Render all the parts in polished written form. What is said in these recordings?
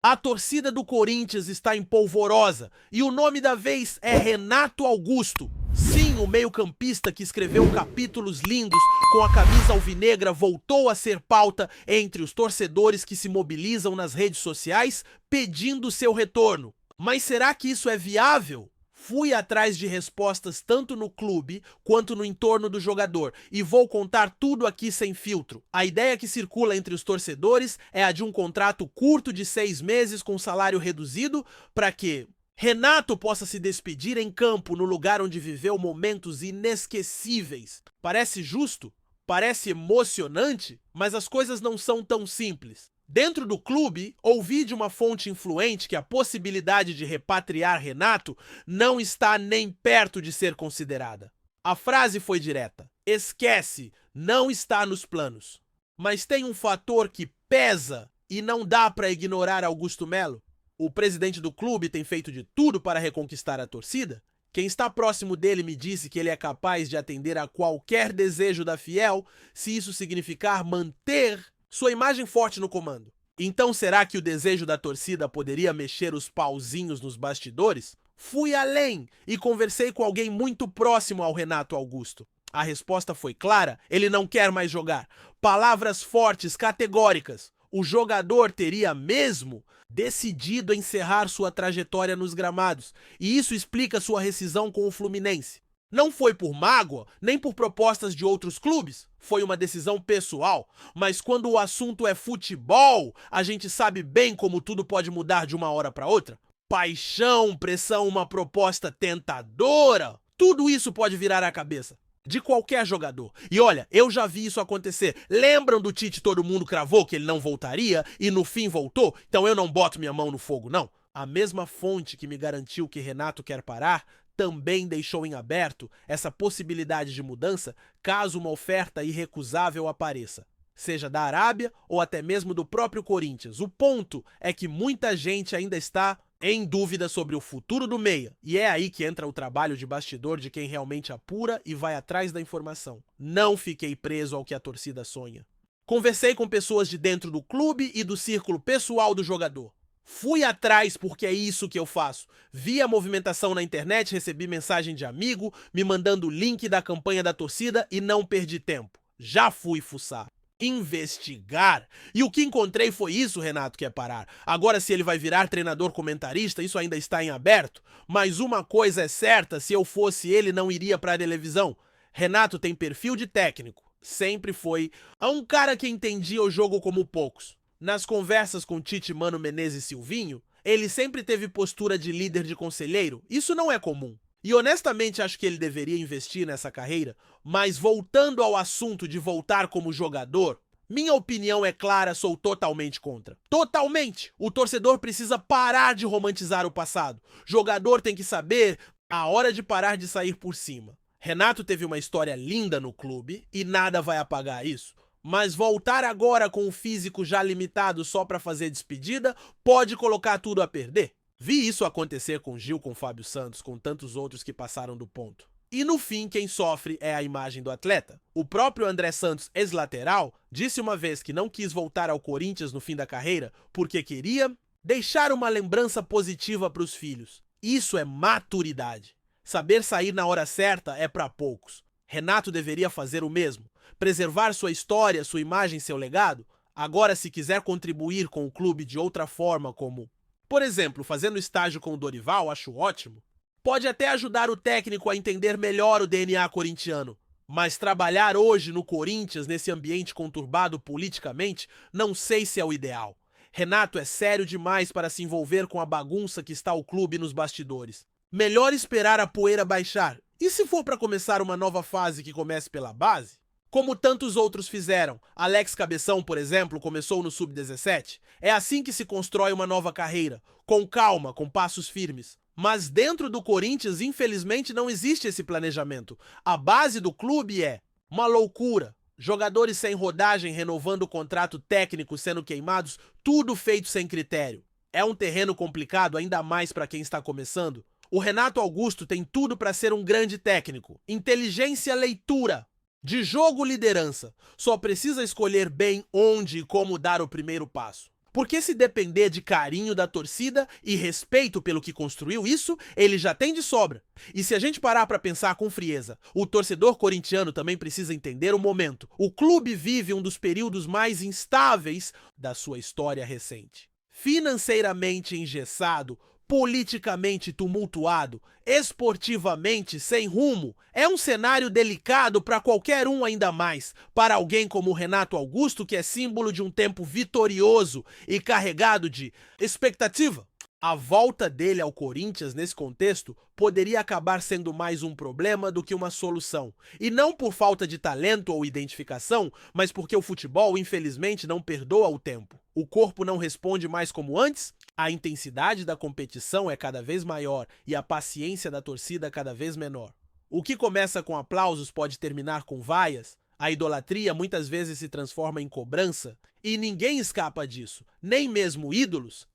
A torcida do Corinthians está em polvorosa e o nome da vez é Renato Augusto. Sim, o meio-campista que escreveu capítulos lindos com a camisa alvinegra voltou a ser pauta entre os torcedores que se mobilizam nas redes sociais pedindo seu retorno. Mas será que isso é viável? Fui atrás de respostas tanto no clube quanto no entorno do jogador e vou contar tudo aqui sem filtro. A ideia que circula entre os torcedores é a de um contrato curto de 6 meses com salário reduzido para que Renato possa se despedir em campo no lugar onde viveu momentos inesquecíveis. Parece justo? Parece emocionante? Mas as coisas não são tão simples. Dentro do clube, ouvi de uma fonte influente que a possibilidade de repatriar Renato não está nem perto de ser considerada. A frase foi direta: esquece, não está nos planos. Mas tem um fator que pesa e não dá para ignorar Augusto Melo. O presidente do clube tem feito de tudo para reconquistar a torcida. Quem está próximo dele me disse que ele é capaz de atender a qualquer desejo da fiel, se isso significar manter sua imagem forte no comando. Então será que o desejo da torcida poderia mexer os pauzinhos nos bastidores? Fui além e conversei com alguém muito próximo ao Renato Augusto. A resposta foi clara: ele não quer mais jogar. Palavras fortes, categóricas. O jogador teria mesmo decidido encerrar sua trajetória nos gramados, e isso explica sua rescisão com o Fluminense. Não foi por mágoa, nem por propostas de outros clubes. Foi uma decisão pessoal. Mas quando o assunto é futebol, a gente sabe bem como tudo pode mudar de uma hora para outra. Paixão, pressão, uma proposta tentadora. Tudo isso pode virar a cabeça de qualquer jogador. E olha, eu já vi isso acontecer. Lembram do Tite, todo mundo cravou que ele não voltaria e no fim voltou? Então eu não boto minha mão no fogo, não. A mesma fonte que me garantiu que Renato quer parar também deixou em aberto essa possibilidade de mudança caso uma oferta irrecusável apareça, seja da Arábia ou até mesmo do próprio Corinthians. O ponto é que muita gente ainda está em dúvida sobre o futuro do meia, e é aí que entra o trabalho de bastidor de quem realmente apura e vai atrás da informação. Não fiquei preso ao que a torcida sonha. Conversei com pessoas de dentro do clube e do círculo pessoal do jogador. Fui atrás porque é isso que eu faço. Vi a movimentação na internet, recebi mensagem de amigo, me mandando o link da campanha da torcida e não perdi tempo. Já fui fuçar. Investigar. E o que encontrei foi isso: Renato quer parar. Agora, se ele vai virar treinador comentarista, isso ainda está em aberto. Mas uma coisa é certa: se eu fosse ele, não iria para a televisão. Renato tem perfil de técnico. Sempre foi um cara que entendia o jogo como poucos. Nas conversas com Tite, Mano Menezes e Silvinho, ele sempre teve postura de líder de conselheiro. Isso não é comum. E honestamente acho que ele deveria investir nessa carreira, mas voltando ao assunto de voltar como jogador, minha opinião é clara, sou totalmente contra. Totalmente! O torcedor precisa parar de romantizar o passado. Jogador tem que saber a hora de parar de sair por cima. Renato teve uma história linda no clube e nada vai apagar isso. Mas voltar agora com o físico já limitado só para fazer despedida pode colocar tudo a perder. Vi isso acontecer com Gil, com Fábio Santos, com tantos outros que passaram do ponto. E no fim, quem sofre é a imagem do atleta. O próprio André Santos, ex-lateral, disse uma vez que não quis voltar ao Corinthians no fim da carreira porque queria deixar uma lembrança positiva para os filhos. Isso é maturidade. Saber sair na hora certa é para poucos. Renato deveria fazer o mesmo. Preservar sua história, sua imagem, seu legado. Agora, se quiser contribuir com o clube de outra forma, como, por exemplo, fazendo estágio com o Dorival, acho ótimo. Pode até ajudar o técnico a entender melhor o DNA corintiano. Mas trabalhar hoje no Corinthians, nesse ambiente conturbado politicamente, não sei se é o ideal. Renato é sério demais para se envolver com a bagunça que está o clube nos bastidores. Melhor esperar a poeira baixar. E se for para começar uma nova fase que comece pela base? Como tantos outros fizeram. Alex Cabeção, por exemplo, começou no Sub-17. É assim que se constrói uma nova carreira. Com calma, com passos firmes. Mas dentro do Corinthians, infelizmente, não existe esse planejamento. A base do clube é uma loucura. Jogadores sem rodagem, renovando o contrato técnico, sendo queimados, tudo feito sem critério. É um terreno complicado, ainda mais para quem está começando. O Renato Augusto tem tudo para ser um grande técnico. Inteligência, leitura. De jogo, liderança. Só precisa escolher bem onde e como dar o primeiro passo. Porque se depender de carinho da torcida e respeito pelo que construiu, isso ele já tem de sobra. E se a gente parar para pensar com frieza, o torcedor corintiano também precisa entender o momento. O clube vive um dos períodos mais instáveis da sua história recente. Financeiramente engessado, politicamente tumultuado, esportivamente sem rumo, é um cenário delicado para qualquer um, ainda mais para alguém como o Renato Augusto, que é símbolo de um tempo vitorioso e carregado de expectativa. A volta dele ao Corinthians nesse contexto poderia acabar sendo mais um problema do que uma solução. E não por falta de talento ou identificação, mas porque o futebol, infelizmente, não perdoa o tempo. O corpo não responde mais como antes, a intensidade da competição é cada vez maior e a paciência da torcida cada vez menor. O que começa com aplausos pode terminar com vaias, a idolatria muitas vezes se transforma em cobrança e ninguém escapa disso, nem mesmo ídolos.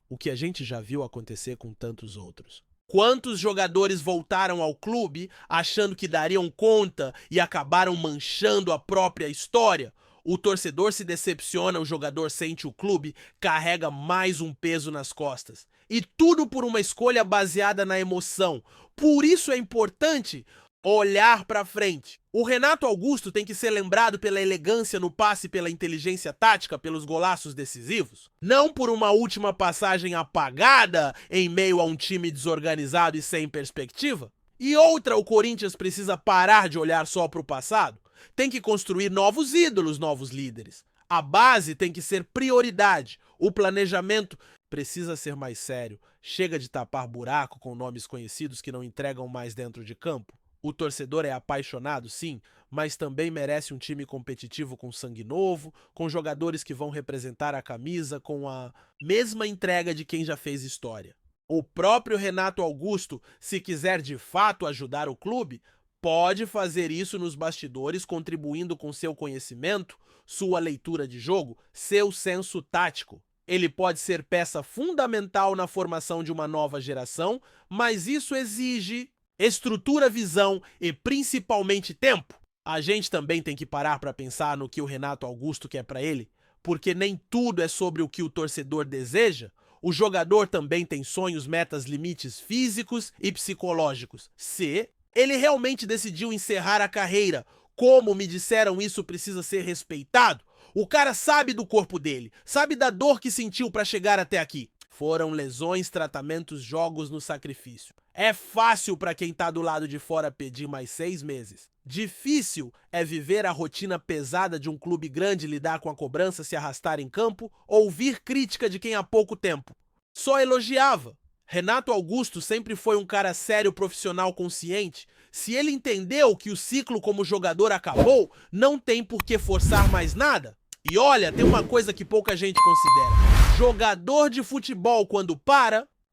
O que a gente já viu acontecer com tantos outros. Quantos jogadores voltaram ao clube achando que dariam conta e acabaram manchando a própria história? O torcedor se decepciona, o jogador sente o clube, carrega mais um peso nas costas. E tudo por uma escolha baseada na emoção. Por isso é importante olhar para frente. O Renato Augusto tem que ser lembrado pela elegância no passe, pela inteligência tática, pelos golaços decisivos. Não por uma última passagem apagada em meio a um time desorganizado e sem perspectiva. E outra, o Corinthians precisa parar de olhar só para o passado. Tem que construir novos ídolos, novos líderes. A base tem que ser prioridade. O planejamento precisa ser mais sério. Chega de tapar buraco com nomes conhecidos que não entregam mais dentro de campo. O torcedor é apaixonado, sim, mas também merece um time competitivo com sangue novo, com jogadores que vão representar a camisa com a mesma entrega de quem já fez história. O próprio Renato Augusto, se quiser de fato ajudar o clube, pode fazer isso nos bastidores, contribuindo com seu conhecimento, sua leitura de jogo, seu senso tático. Ele pode ser peça fundamental na formação de uma nova geração, mas isso exige estrutura, visão e principalmente tempo. A gente também tem que parar para pensar no que o Renato Augusto quer para ele, porque nem tudo é sobre o que o torcedor deseja. O jogador também tem sonhos, metas, limites físicos e psicológicos. Se ele realmente decidiu encerrar a carreira, como me disseram, isso precisa ser respeitado. O cara sabe do corpo dele, sabe da dor que sentiu para chegar até aqui. Foram lesões, tratamentos, jogos no sacrifício. É fácil para quem tá do lado de fora pedir mais 6 meses. Difícil é viver a rotina pesada de um clube grande, lidar com a cobrança, se arrastar em campo, ouvir crítica de quem há pouco tempo só elogiava. Renato Augusto sempre foi um cara sério, profissional, consciente. Se ele entendeu que o ciclo como jogador acabou, não tem por que forçar mais nada. E olha, tem uma coisa que pouca gente considera. Jogador de futebol, quando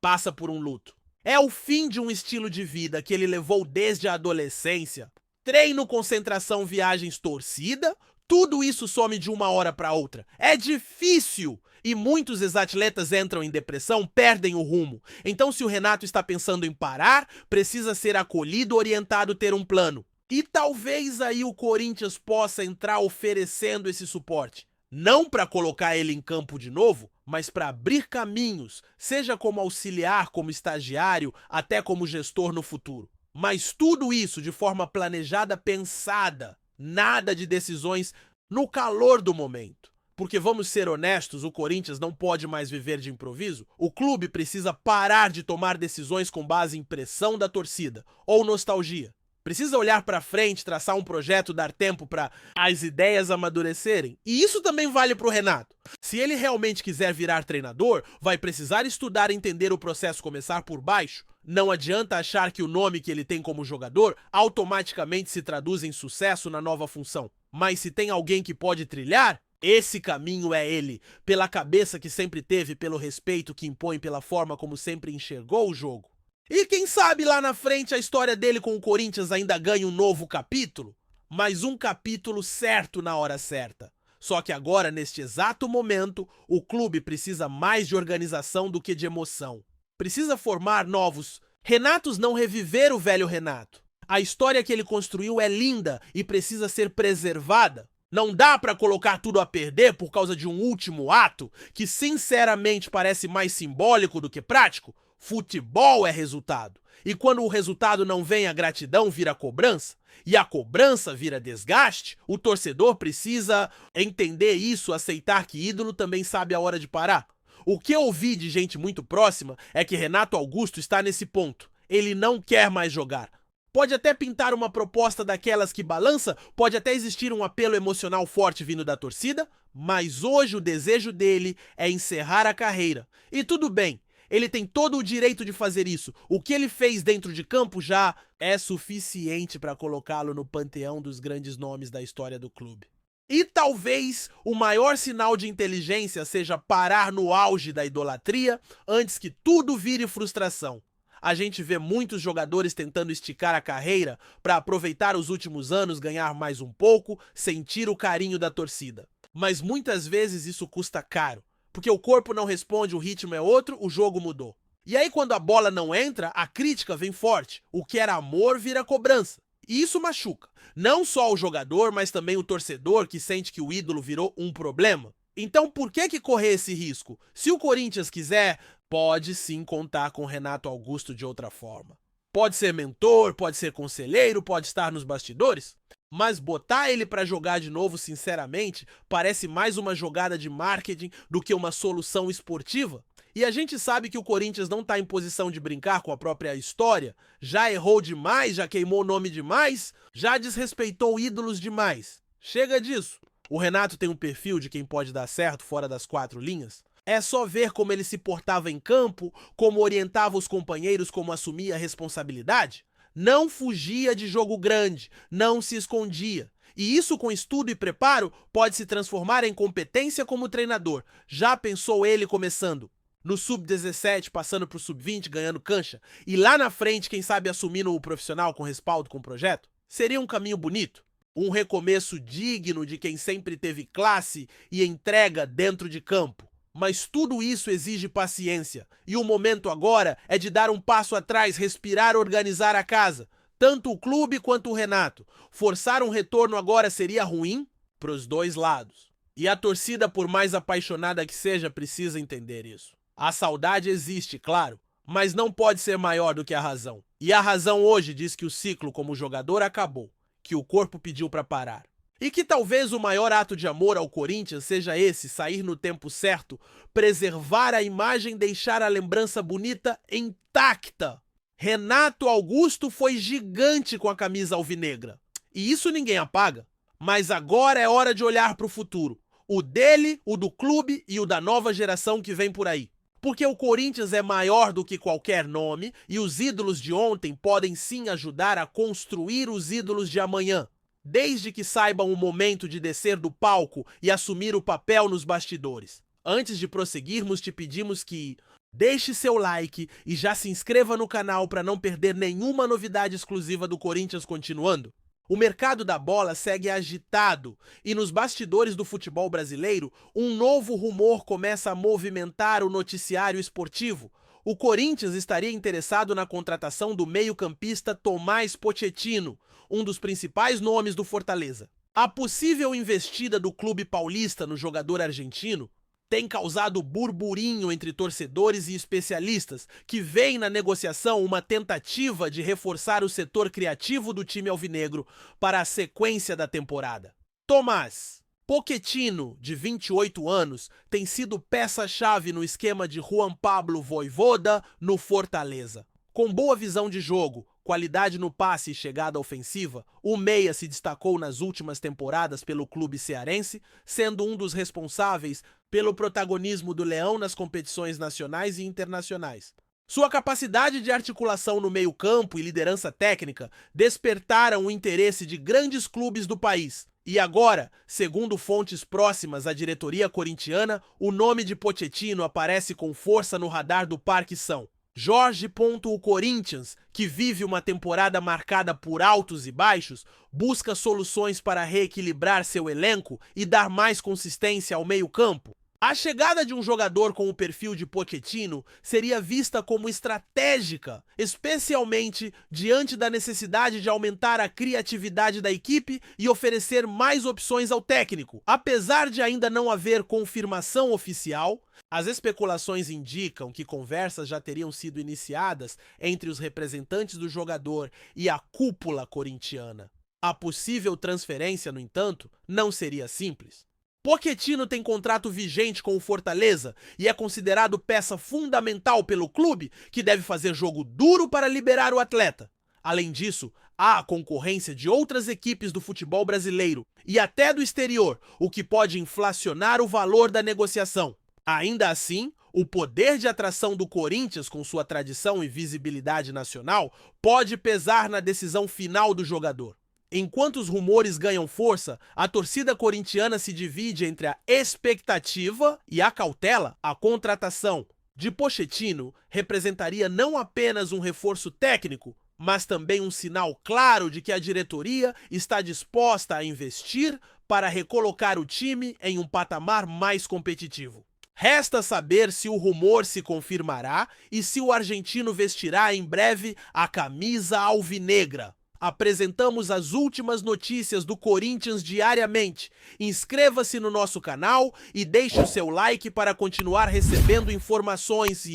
passa por um luto. É o fim de um estilo de vida que ele levou desde a adolescência. Treino, concentração, viagens, torcida, tudo isso some de uma hora para outra. É difícil! E muitos ex-atletas entram em depressão, perdem o rumo. Então, se o Renato está pensando em parar, precisa ser acolhido, orientado, ter um plano. E talvez aí o Corinthians possa entrar oferecendo esse suporte. Não para colocar ele em campo de novo, mas para abrir caminhos, seja como auxiliar, como estagiário, até como gestor no futuro. Mas tudo isso de forma planejada, pensada. Nada de decisões no calor do momento. Porque vamos ser honestos, o Corinthians não pode mais viver de improviso. O clube precisa parar de tomar decisões com base em pressão da torcida ou nostalgia. Precisa olhar para frente, traçar um projeto, dar tempo para as ideias amadurecerem. E isso também vale para o Renato. Se ele realmente quiser virar treinador, vai precisar estudar, entender o processo, começar por baixo. Não adianta achar que o nome que ele tem como jogador automaticamente se traduz em sucesso na nova função. Mas se tem alguém que pode trilhar, esse caminho é ele, pela cabeça que sempre teve, pelo respeito que impõe, pela forma como sempre enxergou o jogo. E quem sabe lá na frente a história dele com o Corinthians ainda ganha um novo capítulo? Mas um capítulo certo na hora certa. Só que agora, neste exato momento, o clube precisa mais de organização do que de emoção. Precisa formar novos Renatos, não reviver o velho Renato. A história que ele construiu é linda e precisa ser preservada. Não dá pra colocar tudo a perder por causa de um último ato que sinceramente parece mais simbólico do que prático. Futebol é resultado. E quando o resultado não vem, a gratidão vira cobrança. E a cobrança vira desgaste. O torcedor precisa entender isso, aceitar que ídolo também sabe a hora de parar. O que eu ouvi de gente muito próxima é que Renato Augusto está nesse ponto. Ele não quer mais jogar. Pode até pintar uma proposta daquelas que balança, pode até existir um apelo emocional forte vindo da torcida, mas hoje o desejo dele é encerrar a carreira. E tudo bem, ele tem todo o direito de fazer isso. O que ele fez dentro de campo já é suficiente para colocá-lo no panteão dos grandes nomes da história do clube. E talvez o maior sinal de inteligência seja parar no auge da idolatria antes que tudo vire frustração. A gente vê muitos jogadores tentando esticar a carreira para aproveitar os últimos anos, ganhar mais um pouco, sentir o carinho da torcida. Mas muitas vezes isso custa caro, porque o corpo não responde, o ritmo é outro, o jogo mudou. E aí quando a bola não entra, a crítica vem forte. O que era amor vira cobrança. E isso machuca. Não só o jogador, mas também o torcedor que sente que o ídolo virou um problema. Então por que correr esse risco? Se o Corinthians quiser, pode sim contar com Renato Augusto de outra forma. Pode ser mentor, pode ser conselheiro, pode estar nos bastidores. Mas botar ele para jogar de novo, sinceramente, parece mais uma jogada de marketing do que uma solução esportiva. E a gente sabe que o Corinthians não está em posição de brincar com a própria história, já errou demais, já queimou o nome demais, já desrespeitou ídolos demais. Chega disso. O Renato tem um perfil de quem pode dar certo fora das quatro linhas. É só ver como ele se portava em campo, como orientava os companheiros, como assumia a responsabilidade. Não fugia de jogo grande, não se escondia. E isso, com estudo e preparo, pode se transformar em competência como treinador. Já pensou ele começando no sub-17, passando pro sub-20, ganhando cancha, e lá na frente, quem sabe, assumindo o profissional com respaldo, com projeto? Seria um caminho bonito. Um recomeço digno de quem sempre teve classe e entrega dentro de campo. Mas tudo isso exige paciência, e o momento agora é de dar um passo atrás, respirar, organizar a casa, tanto o clube quanto o Renato. Forçar um retorno agora seria ruim para os dois lados. E a torcida, por mais apaixonada que seja, precisa entender isso. A saudade existe, claro, mas não pode ser maior do que a razão. E a razão hoje diz que o ciclo como jogador acabou, que o corpo pediu para parar. E que talvez o maior ato de amor ao Corinthians seja esse, sair no tempo certo, preservar a imagem, deixar a lembrança bonita intacta. Renato Augusto foi gigante com a camisa alvinegra. E isso ninguém apaga. Mas agora é hora de olhar para o futuro. O dele, o do clube e o da nova geração que vem por aí. Porque o Corinthians é maior do que qualquer nome e os ídolos de ontem podem sim ajudar a construir os ídolos de amanhã. Desde que saibam o momento de descer do palco e assumir o papel nos bastidores. Antes de prosseguirmos, te pedimos que deixe seu like e já se inscreva no canal para não perder nenhuma novidade exclusiva do Corinthians continuando. O mercado da bola segue agitado e nos bastidores do futebol brasileiro, um novo rumor começa a movimentar o noticiário esportivo. O Corinthians estaria interessado na contratação do meio-campista Tomás Pochettino, um dos principais nomes do Fortaleza. A possível investida do clube paulista no jogador argentino tem causado burburinho entre torcedores e especialistas, que veem na negociação uma tentativa de reforçar o setor criativo do time alvinegro para a sequência da temporada. Tomás Pochettino, de 28 anos, tem sido peça-chave no esquema de Juan Pablo Vojvoda no Fortaleza. Com boa visão de jogo, qualidade no passe e chegada ofensiva, o meia se destacou nas últimas temporadas pelo clube cearense, sendo um dos responsáveis pelo protagonismo do Leão nas competições nacionais e internacionais. Sua capacidade de articulação no meio-campo e liderança técnica despertaram o interesse de grandes clubes do país. E agora, segundo fontes próximas à diretoria corintiana, o nome de Pochettino aparece com força no radar do Parque São Jorge. O Corinthians, que vive uma temporada marcada por altos e baixos, busca soluções para reequilibrar seu elenco e dar mais consistência ao meio-campo. A chegada de um jogador com o perfil de Pochettino seria vista como estratégica, especialmente diante da necessidade de aumentar a criatividade da equipe e oferecer mais opções ao técnico. Apesar de ainda não haver confirmação oficial, as especulações indicam que conversas já teriam sido iniciadas entre os representantes do jogador e a cúpula corintiana. A possível transferência, no entanto, não seria simples. Pochettino tem contrato vigente com o Fortaleza e é considerado peça fundamental pelo clube, que deve fazer jogo duro para liberar o atleta. Além disso, há a concorrência de outras equipes do futebol brasileiro e até do exterior, o que pode inflacionar o valor da negociação. Ainda assim, o poder de atração do Corinthians, com sua tradição e visibilidade nacional, pode pesar na decisão final do jogador. Enquanto os rumores ganham força, a torcida corintiana se divide entre a expectativa e a cautela. A contratação de Pochettino representaria não apenas um reforço técnico, mas também um sinal claro de que a diretoria está disposta a investir para recolocar o time em um patamar mais competitivo. Resta saber se o rumor se confirmará e se o argentino vestirá em breve a camisa alvinegra. Apresentamos as últimas notícias do Corinthians diariamente. Inscreva-se no nosso canal e deixe o seu like para continuar recebendo informações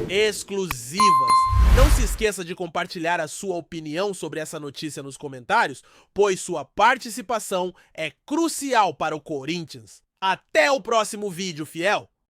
exclusivas. Não se esqueça de compartilhar a sua opinião sobre essa notícia nos comentários, pois sua participação é crucial para o Corinthians. Até o próximo vídeo, fiel!